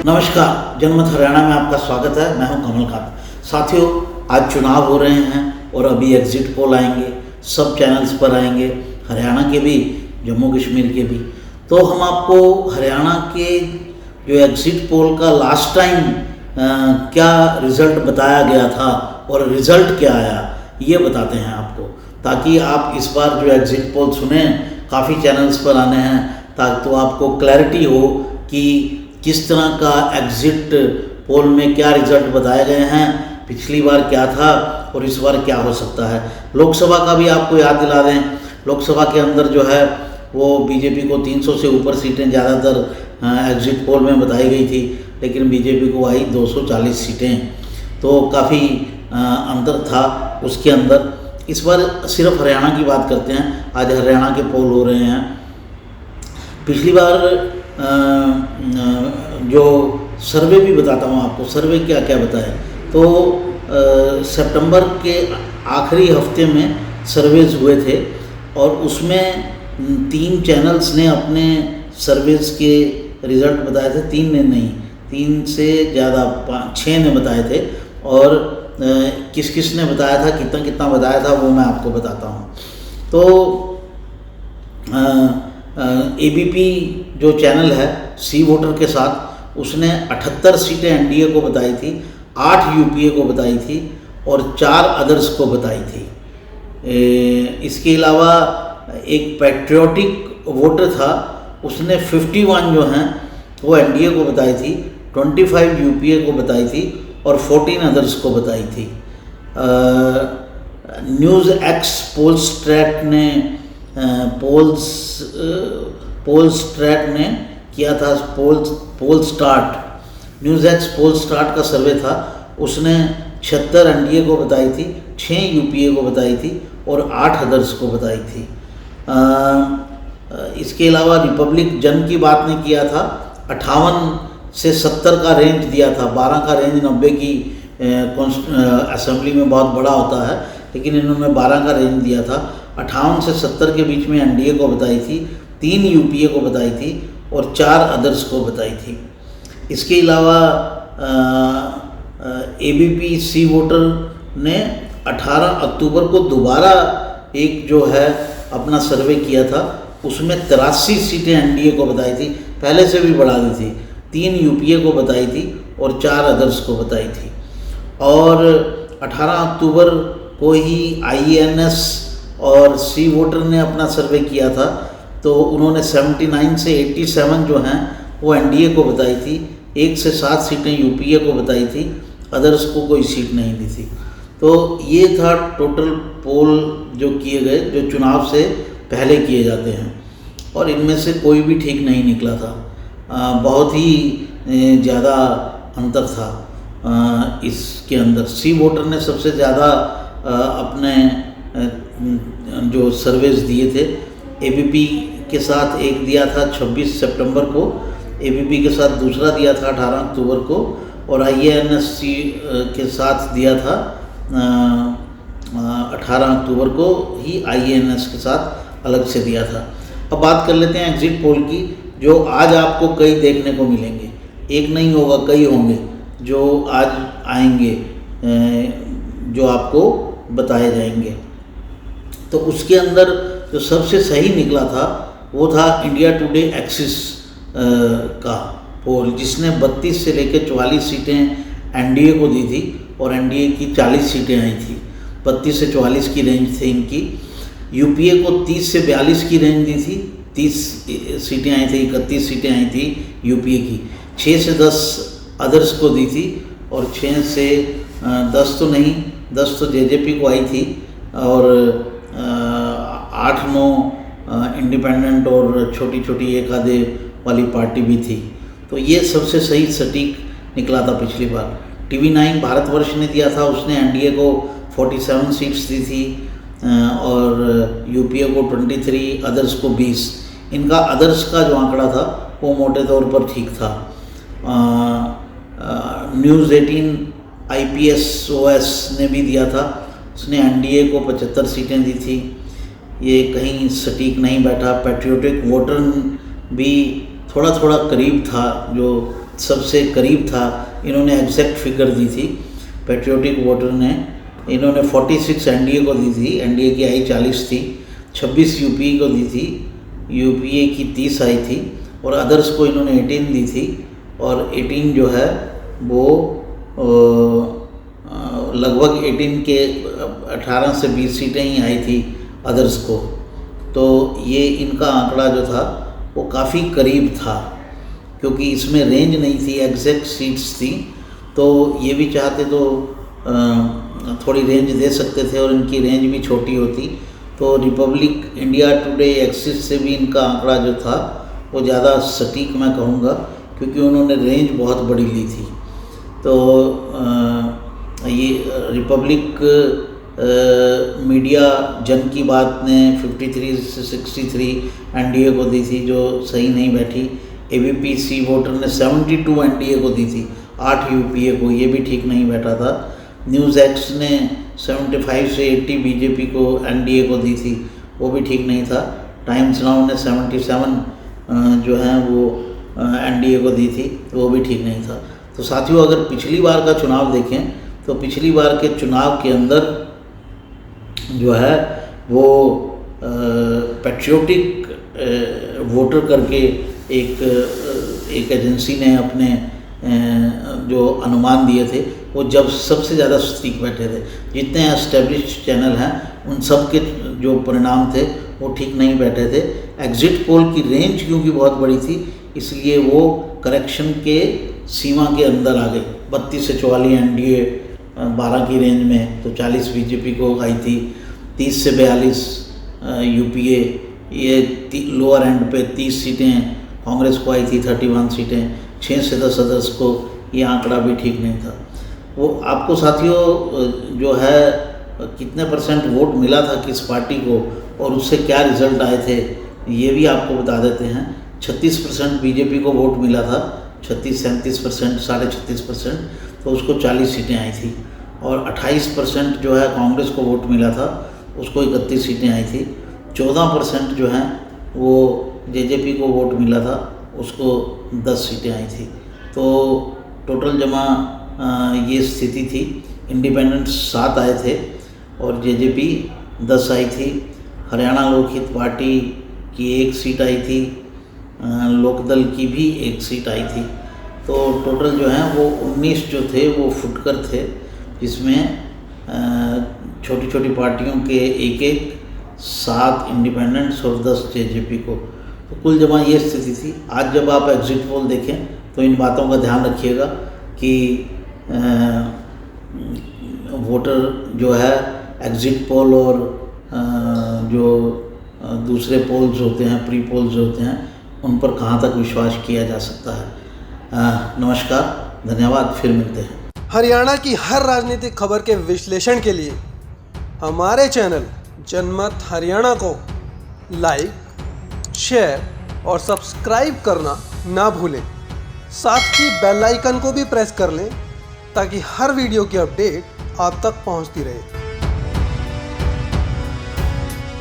नमस्कार, जनमत हरियाणा में आपका स्वागत है। मैं हूं कमल कांत। साथियों, आज चुनाव हो रहे हैं और अभी एग्जिट पोल आएंगे, सब चैनल्स पर आएंगे, हरियाणा के भी, जम्मू कश्मीर के भी। तो हम आपको हरियाणा के जो एग्जिट पोल का लास्ट टाइम क्या रिज़ल्ट बताया गया था और रिज़ल्ट क्या आया, ये बताते हैं आपको, ताकि आप इस बार जो एग्जिट पोल सुने, काफ़ी चैनल्स पर आने हैं, ताकि तो आपको क्लैरिटी हो कि किस तरह का एग्जिट पोल में क्या रिजल्ट बताए गए हैं, पिछली बार क्या था और इस बार क्या हो सकता है। लोकसभा का भी आपको याद दिला दें, लोकसभा के अंदर जो है वो बीजेपी को 300 से ऊपर सीटें ज़्यादातर एग्जिट पोल में बताई गई थी, लेकिन बीजेपी को आई 240 सीटें, तो काफ़ी अंतर था उसके अंदर। इस बार सिर्फ हरियाणा की बात करते हैं। आज हरियाणा के पोल हो रहे हैं। पिछली बार जो सर्वे भी बताता हूँ आपको, सर्वे क्या क्या बताया। तो सितंबर के आखिरी हफ्ते में सर्वेज हुए थे और उसमें 3 चैनल्स ने अपने सर्वेज के रिज़ल्ट बताए थे। 3 ने नहीं, 3 से ज़्यादा 6 ने बताए थे। और किस किस ने बताया था, कितना कितना बताया था, वो मैं आपको बताता हूँ। तो एबीपी जो चैनल है सी वोटर के साथ, उसने 78 सीटें एनडीए को बताई थी, 8 यूपीए को बताई थी और 4 अदर्स को बताई थी। इसके अलावा एक पैट्रियोटिक वोटर था, उसने 51 जो हैं वो एनडीए को बताई थी, 25 यूपीए को बताई थी और 14 अदर्स को बताई थी। न्यूज़ एक्स पोलस्ट्रैट ने पोलस्ट्रैट ने किया था, पोलस्टार्ट, न्यूज़ एक्स पोलस्टार्ट का सर्वे था। उसने 76 एनडीए को बताई थी, 6 यूपीए को बताई थी और 8 अदर्स को बताई थी। इसके अलावा रिपब्लिक जन की बात ने किया था, 58 से 70 का रेंज दिया था, 12 का रेंज 90 की असेंबली में बहुत बड़ा होता है, लेकिन इन्होंने 12 का रेंज दिया था। 58 से 70 के बीच में एनडीए को बताई थी, 3 यूपीए को बताई थी और 4 अदर्स को बताई थी। इसके अलावा एबीपी सी वोटर ने 18 अक्टूबर को दोबारा एक जो है अपना सर्वे किया था, उसमें 83 सीटें एनडीए को बताई थी, पहले से भी बढ़ा दी थी, 3 यूपीए को बताई थी और 4 अदर्स को बताई थी। और 18 अक्टूबर को ही आईएनएस और सी वोटर ने अपना सर्वे किया था, तो उन्होंने 79 से 87 जो हैं वो एनडीए को बताई थी, 1 से 7 सीटें यूपीए को बताई थी, अदर्स को कोई सीट नहीं दी थी। तो ये था टोटल पोल जो किए गए, जो चुनाव से पहले किए जाते हैं, और इनमें से कोई भी ठीक नहीं निकला था। बहुत ही ज़्यादा अंतर था इसके अंदर। सी वोटर ने सबसे ज़्यादा अपने जो सर्वेज दिए थे, एबीपी के साथ एक दिया था 26 सितंबर को, एबीपी के साथ दूसरा दिया था 18 अक्टूबर को, और आईएनएस के साथ दिया था 18 अक्टूबर को ही आईएनएस के साथ अलग से दिया था। अब बात कर लेते हैं एग्जिट पोल की, जो आज आपको कई देखने को मिलेंगे, एक नहीं होगा, कई होंगे जो आज आएंगे, जो आपको बताए जाएंगे। तो उसके अंदर जो सबसे सही निकला था वो था इंडिया टुडे एक्सिस का पोल, जिसने 32 से लेकर 44 सीटें एनडीए को दी थी और एनडीए की 40 सीटें आई थी। 32 से 44 की रेंज थी इनकी। यूपीए को 30 से 42 की रेंज दी थी, 30 सीटें आई थी, 31 सीटें आई थी यूपीए की। 6 से 10 अदर्स को दी थी और 6 से 10 तो नहीं, 10 तो जेजेपी को आई थी और 8-9 इंडिपेंडेंट और छोटी छोटी एक आधे वाली पार्टी भी थी। तो ये सबसे सही सटीक निकला था पिछली बार। TV9 भारतवर्ष ने दिया था, उसने एनडीए को 47 सीट्स दी थी और यूपीए को 23, अदर्स को 20। इनका अदर्स का जो आंकड़ा था वो मोटे तौर पर ठीक था। न्यूज़ 18 IPSOS ने भी दिया था, उसने एनडीए को 75 सीटें दी थी। ये कहीं सटीक नहीं बैठा। पैट्रियोटिक वोटर भी थोड़ा थोड़ा करीब था जो सबसे करीब था, इन्होंने एग्जैक्ट फिगर दी थी। पेट्रियोटिक वोटर ने इन्होंने 46 एनडीए को दी थी, एनडीए की आई 40 थी, 26 यूपीए को दी थी, यूपीए की 30 आई थी, और अदर्स को इन्होंने 18 दी थी, और 18 जो है वो लगभग 18 के 18 से 20 सीटें ही आई थी अदर्स को। तो ये इनका आंकड़ा जो था वो काफ़ी करीब था, क्योंकि इसमें रेंज नहीं थी, एग्जैक्ट सीट्स थी। तो ये भी चाहते तो थोड़ी रेंज दे सकते थे, और इनकी रेंज भी छोटी होती तो रिपब्लिक इंडिया टुडे एक्सिस से भी इनका आंकड़ा जो था वो ज़्यादा सटीक मैं कहूँगा, क्योंकि उन्होंने रेंज बहुत बड़ी ली थी। तो ये रिपब्लिक मीडिया जन की बात ने 53 से 63 एनडीए को दी थी, जो सही नहीं बैठी। एबीपी सी वोटर ने 72 एनडीए को दी थी, 8 यूपीए को, ये भी ठीक नहीं बैठा था। न्यूज़ एक्स ने 75 से 80 बीजेपी को एनडीए को दी थी, वो भी ठीक नहीं था। टाइम्स नाउ ने 77 जो है वो एनडीए को दी थी, तो वो भी ठीक नहीं था। तो साथियों, अगर पिछली बार का चुनाव देखें तो पिछली बार के चुनाव के अंदर जो है वो पैट्रियोटिक वोटर करके एक एजेंसी ने अपने जो अनुमान दिए थे वो जब सबसे ज़्यादा सटीक बैठे थे। जितने एस्टेब्लिश्ड चैनल हैं उन सब के जो परिणाम थे वो ठीक नहीं बैठे थे। एग्जिट पोल की रेंज क्योंकि बहुत बड़ी थी, इसलिए वो करेक्शन के सीमा के अंदर आ गई। 32 से 44 एनडीए 12 की रेंज में, तो 40 बीजेपी को आई थी, 30 से 42 यूपीए, ये लोअर एंड पे 30 सीटें कांग्रेस को आई थी, 31 सीटें, 6 से 10 अदर्स को। ये आंकड़ा भी ठीक नहीं था। वो आपको साथियों जो है कितने परसेंट वोट मिला था किस पार्टी को और उससे क्या रिजल्ट आए थे, ये भी आपको बता देते हैं। 36% बीजेपी को वोट मिला था, 36-37%, 36.5%, तो उसको 40 सीटें आई थी। और 28% जो है कांग्रेस को वोट मिला था, उसको 31 सीटें आई थी। 14% जो है वो जेजेपी को वोट मिला था, उसको 10 सीटें आई थी। तो टोटल जमा ये स्थिति थी। इंडिपेंडेंट 7 आए थे और जेजेपी 10 आई थी। हरियाणा लोकहित पार्टी की 1 सीट आई थी, लोकदल की भी 1 सीट आई थी। तो टोटल जो है वो 19 जो थे वो फुटकर थे, जिसमें छोटी छोटी पार्टियों के 1-1, 7 इंडिपेंडेंट्स और 10 जेजेपी को। तो कुल जमा ये स्थिति थी। आज जब आप एग्जिट पोल देखें तो इन बातों का ध्यान रखिएगा कि वोटर जो है एग्जिट पोल और जो दूसरे पोल्स होते हैं, प्री पोल्स होते हैं, उन पर कहाँ तक विश्वास किया जा सकता है। नमस्कार, धन्यवाद, फिर मिलते हैं। हरियाणा की हर राजनीतिक खबर के विश्लेषण के लिए हमारे चैनल जनमत हरियाणा को लाइक, शेयर और सब्सक्राइब करना ना भूलें। साथ ही बेल आइकन को भी प्रेस कर लें ताकि हर वीडियो की अपडेट आप तक पहुंचती रहे।